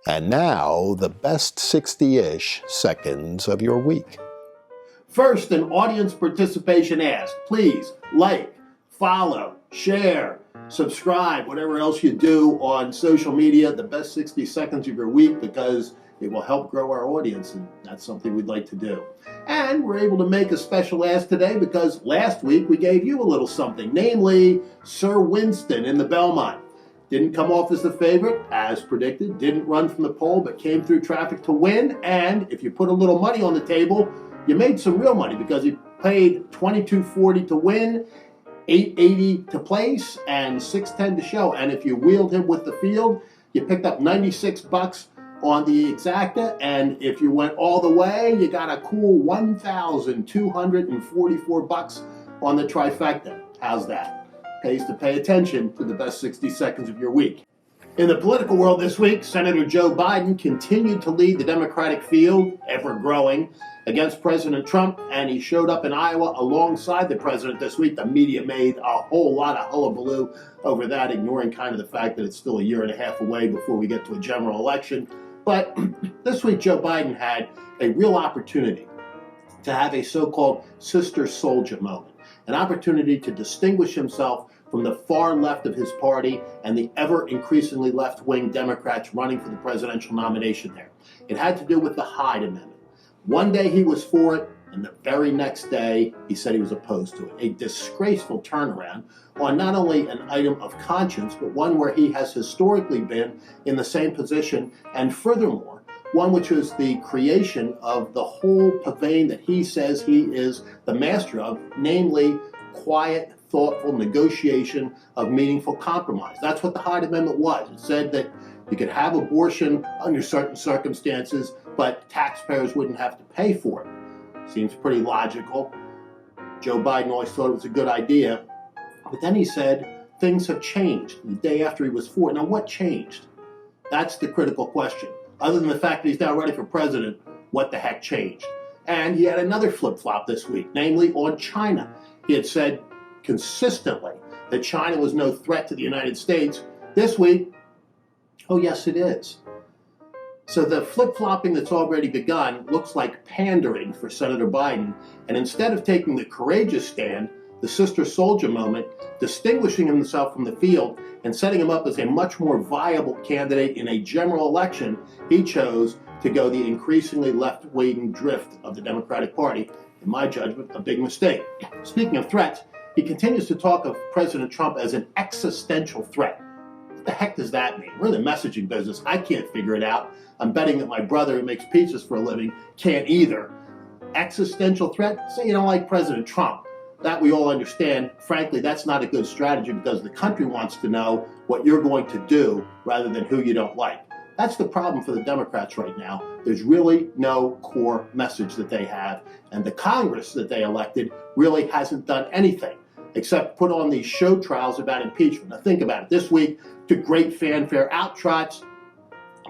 And now, the best 60-ish seconds of your week. First, an audience participation ask. Please like, follow, share, subscribe, whatever else you do on social media, the best 60 seconds of your week, because it will help grow our audience, and that's something we'd like to do. And we're able to make a special ask today because last week we gave you a little something, namely Sir Winston in the Belmont. Didn't come off as the favorite, as predicted, didn't run from the pole, but came through traffic to win. And if you put a little money on the table, you made some real money because he paid $22.40 to win, $8.80 to place, and $6.10 to show. And if you wheeled him with the field, you picked up $96 on the exacta, and if you went all the way, you got a cool $1,244 on the trifecta. How's that? Pays to pay attention to the best 60 seconds of your week. In the political world this week, Senator Joe Biden continued to lead the Democratic field, ever growing, against President Trump, and he showed up in Iowa alongside the president this week. The media made a whole lot of hullabaloo over that, ignoring kind of the fact that it's still a year and a half away before we get to a general election. But this week, Joe Biden had a real opportunity to have a so-called sister soldier moment, an opportunity to distinguish himself from the far left of his party and the ever increasingly left-wing Democrats running for the presidential nomination there. It had to do with the Hyde Amendment. One day he was for it, and the very next day he said he was opposed to it. A disgraceful turnaround on not only an item of conscience, but one where he has historically been in the same position, and furthermore, one which was the creation of the whole pavane that he says he is the master of, namely quiet, thoughtful negotiation of meaningful compromise. That's what the Hyde Amendment was. It said that you could have abortion under certain circumstances, but taxpayers wouldn't have to pay for it. Seems pretty logical. Joe Biden always thought it was a good idea, but then he said things have changed the day after he was for it. Now, what changed? That's the critical question. Other than the fact that he's now running for president, what the heck changed? And he had another flip-flop this week, namely on China. He had said consistently that China was no threat to the United States. This week, oh yes it is. So the flip-flopping that's already begun looks like pandering for Senator Biden, and instead of taking the courageous stand, the sister soldier moment, distinguishing himself from the field and setting him up as a much more viable candidate in a general election, he chose to go the increasingly left-wing drift of the Democratic Party. In my judgment, a big mistake. Speaking of threats, he continues to talk of President Trump as an existential threat. What the heck does that mean? We're in the messaging business. I can't figure it out. I'm betting that my brother, who makes pizzas for a living, can't either. Existential threat? Say you don't like President Trump. That we all understand. Frankly, that's not a good strategy because the country wants to know what you're going to do rather than who you don't like. That's the problem for the Democrats right now. There's really no core message that they have, and the Congress that they elected really hasn't done anything except put on these show trials about impeachment. Now think about it. This week, to great fanfare, out trots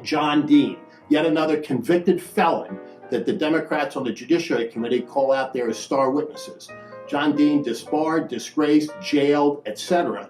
John Dean, yet another convicted felon that the Democrats on the Judiciary Committee call out there as star witnesses. John Dean disbarred, disgraced, jailed, etc.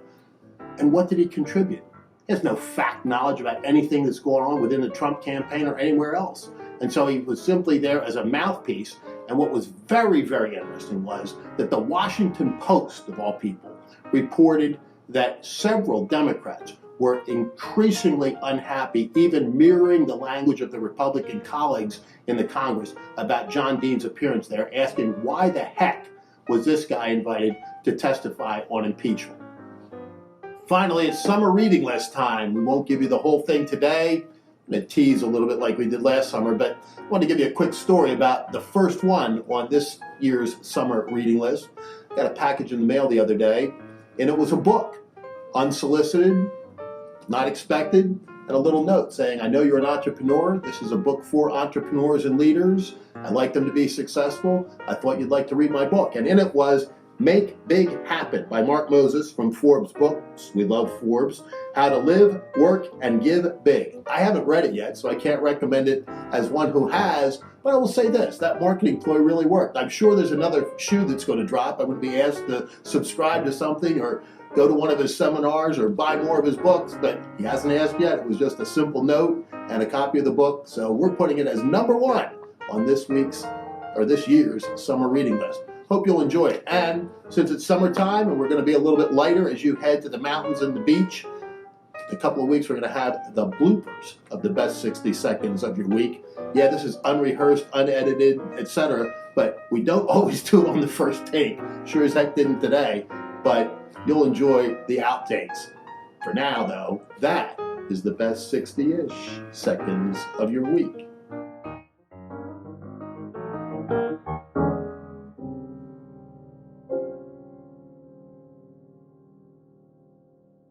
And what did he contribute? He has no fact knowledge about anything that's going on within the Trump campaign or anywhere else. And so he was simply there as a mouthpiece. And what was very, very interesting was that the Washington Post, of all people, reported that several Democrats were increasingly unhappy, even mirroring the language of the Republican colleagues in the Congress about John Dean's appearance there, asking why the heck was this guy invited to testify on impeachment. Finally, it's summer reading list time. We won't give you the whole thing today. I'm going to tease a little bit like we did last summer, but I want to give you a quick story about the first one on this year's summer reading list. Got a package in the mail the other day, and it was a book, unsolicited, not expected, and a little note saying, I know you're an entrepreneur. This is a book for entrepreneurs and leaders. I'd like them to be successful. I thought you'd like to read my book. And in it was Make Big Happen by Mark Moses from Forbes Books. We love Forbes. How to Live, Work, and Give Big. I haven't read it yet, so I can't recommend it as one who has, but I will say this, that marketing ploy really worked. I'm sure there's another shoe that's going to drop. I'm going to be asked to subscribe to something or go to one of his seminars or buy more of his books, but he hasn't asked yet. It was just a simple note, and a copy of the book, so we're putting it as #1 on this year's summer reading list. Hope you'll enjoy it. And since it's summertime and we're going to be a little bit lighter as you head to the mountains and the beach, in a couple of weeks we're going to have the bloopers of the best 60 seconds of your week. Yeah, this is unrehearsed, unedited, etc., but we don't always do it on the first take. Sure as heck didn't today, but you'll enjoy the outtakes. For now, though, that is the best 60-ish seconds of your week.